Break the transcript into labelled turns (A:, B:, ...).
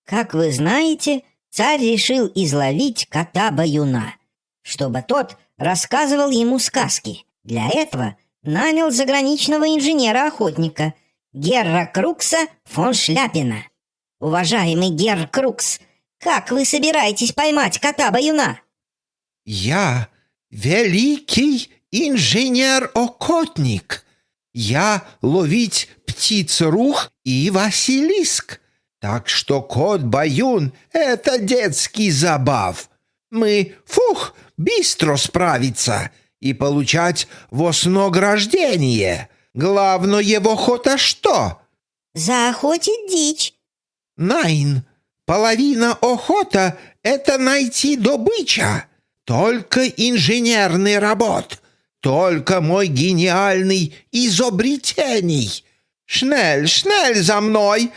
A: Как вы знаете, царь решил изловить кота-баюна, чтобы тот рассказывал ему сказки. Для этого нанял заграничного инженера-охотника Герра Крукса фон Шляпина. Уважаемый Герр Крукс, как вы собираетесь поймать кота-баюна?
B: Я великий инженер-охотник. Я ловить птиц-рух и Василиск. Так что кот-баюн — это детский забав. Мы, быстро справиться и получать вознаграждение. Главное его охота что?
A: Заохотить дичь.
B: Найн, половина охота — это найти добыча. Только инженерный работ, только мой гениальный изобретений. Шнель за мной,